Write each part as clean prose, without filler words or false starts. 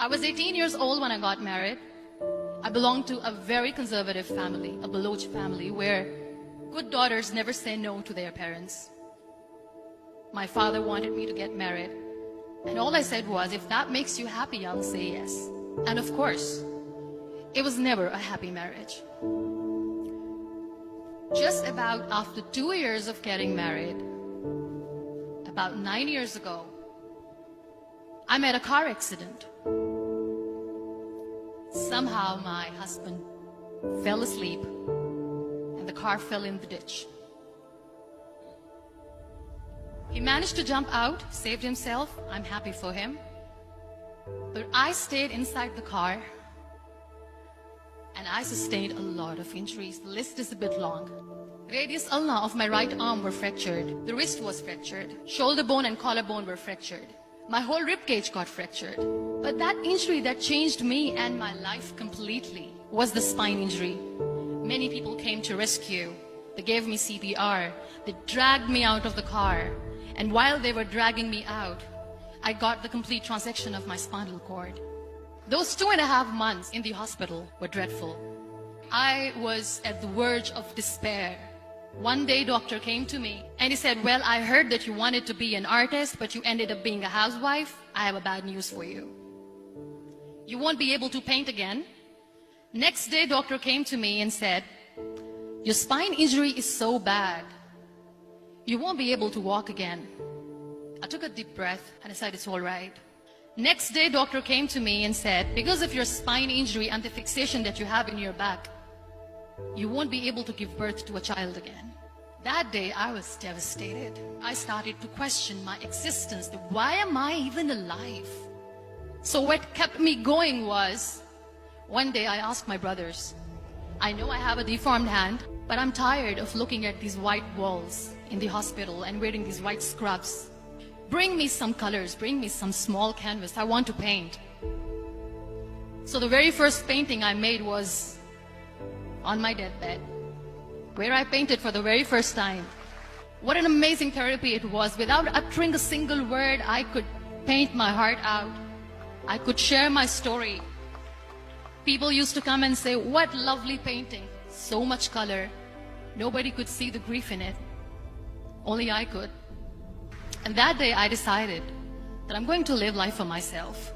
I was 18 years old when I got married. I belonged to a very conservative family, a Baloch family, where good daughters never say no to their parents. My father wanted me to get married, and all I said was, if that makes you happy, I'll say yes. And of course, it was never a happy marriage. Just about after 2 years of getting married, about 9 years ago, I met a car accident. Somehow my husband fell asleep and the car fell in the ditch. He managed to jump out, saved himself. I'm happy for him. But I stayed inside the car and I sustained a lot of injuries. The list is a bit long. Radius ulna of my right arm were fractured. The wrist was fractured. Shoulder bone and collarbone were fractured. My whole rib cage got fractured. But that injury that changed me and my life completely was the spine injury. Many people came to rescue. They gave me CPR. They dragged me out of the car. And while they were dragging me out, I got the complete transection of my spinal cord. Those 2.5 months in the hospital were dreadful. I was at the verge of despair. One day, doctor came to me and he said, well, I heard that you wanted to be an artist, but you ended up being a housewife. I have a bad news for you. You won't be able to paint again. Next day, doctor came to me and said, your spine injury is so bad, you won't be able to walk again. I took a deep breath and I said, it's all right. Next day, doctor came to me and said, because of your spine injury and the fixation that you have in your back, you won't be able to give birth to a child again. That day, I was devastated. I started to question my existence. Why am I even alive? So what kept me going was, one day I asked my brothers, I know I have a deformed hand, but I'm tired of looking at these white walls in the hospital and wearing these white scrubs. Bring me some colors, bring me some small canvas. I want to paint. So the very first painting I made was on my deathbed, where I painted for the very first time. What an amazing therapy it was. Without uttering a single word, I could paint my heart out. I could share my story. People used to come and say, what lovely painting, so much color. Nobody could see the grief in it. Only I could. And that day I decided that I'm going to live life for myself.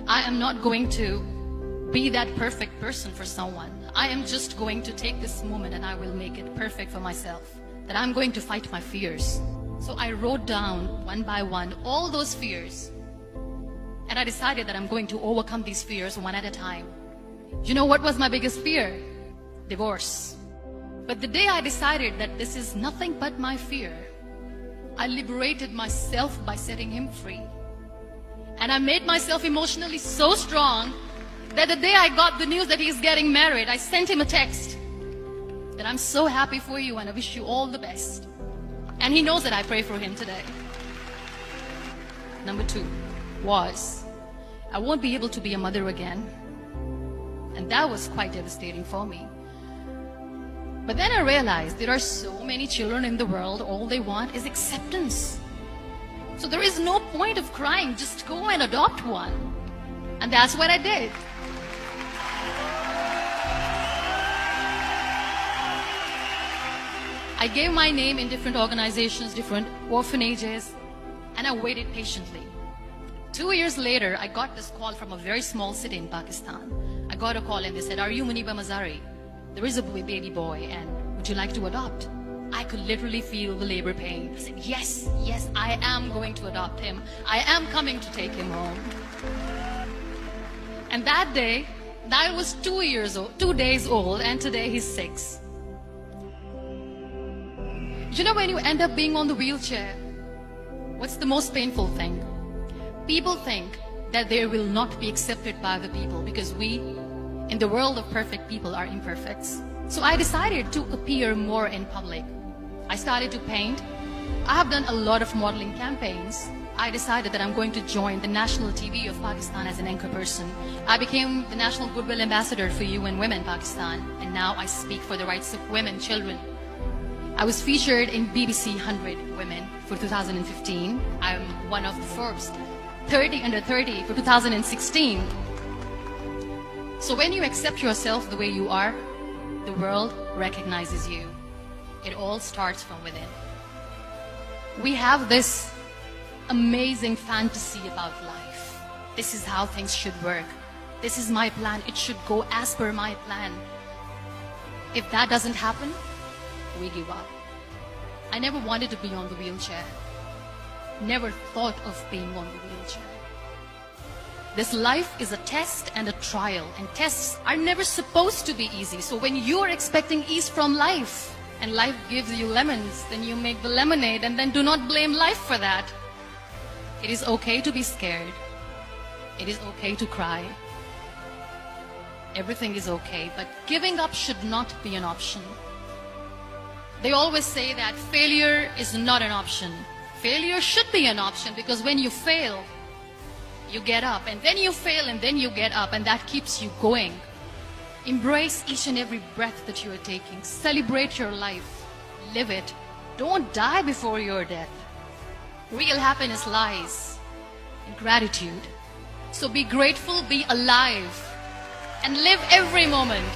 I am not going to be that perfect person for someone. I am just going to take this moment and I will make it perfect for myself. That I'm going to fight my fears. So I wrote down one by one all those fears. And I decided that I'm going to overcome these fears one at a time. You know what was my biggest fear? Divorce. But the day I decided that this is nothing but my fear, I liberated myself by setting him free. And I made myself emotionally so strong that the day I got the news that he's getting married, I sent him a text that I'm so happy for you and I wish you all the best. And he knows that I pray for him today. Number 2 was, I won't be able to be a mother again. And that was quite devastating for me. But then I realized there are so many children in the world, all they want is acceptance. So there is no point of crying, just go and adopt one. And that's what I did. I gave my name in different organizations, different orphanages, and I waited patiently. 2 years later, I got this call from a very small city in Pakistan. I got a call and they said, are you Muniba Mazari? There is a baby boy and would you like to adopt? I could literally feel the labor pain. I said, yes, I am going to adopt him. I am coming to take him home. And that day, I was 2 days old, and today he's 6. You know, when you end up being on the wheelchair, what's the most painful thing? People think that they will not be accepted by the people because we, in the world of perfect people, are imperfects. So I decided to appear more in public. I started to paint. I have done a lot of modeling campaigns. I decided that I'm going to join the national TV of Pakistan as an anchor person. I became the National Goodwill Ambassador for UN Women Pakistan, and now I speak for the rights of women, children. I was featured in BBC 100 Women for 2015. I'm one of the Forbes 30 under 30 for 2016. So when you accept yourself the way you are, the world recognizes you. It all starts from within. We have this amazing fantasy about life. This is how things should work. This is my plan. It should go as per my plan. If that doesn't happen, we give up. I never wanted to be on the wheelchair. Never thought of being on the wheelchair. This life is a test and a trial, and tests are never supposed to be easy. So when you are expecting ease from life, and life gives you lemons, then you make the lemonade, and then do not blame life for that. It is okay to be scared. It is okay to cry. Everything is okay, but giving up should not be an option. They always say that failure is not an option. Failure should be an option, because when you fail, you get up, and then you fail, and then you get up, and that keeps you going. Embrace each and every breath that you are taking. Celebrate your life. Live it. Don't die before your death. Real happiness lies in gratitude. So be grateful, be alive, and live every moment.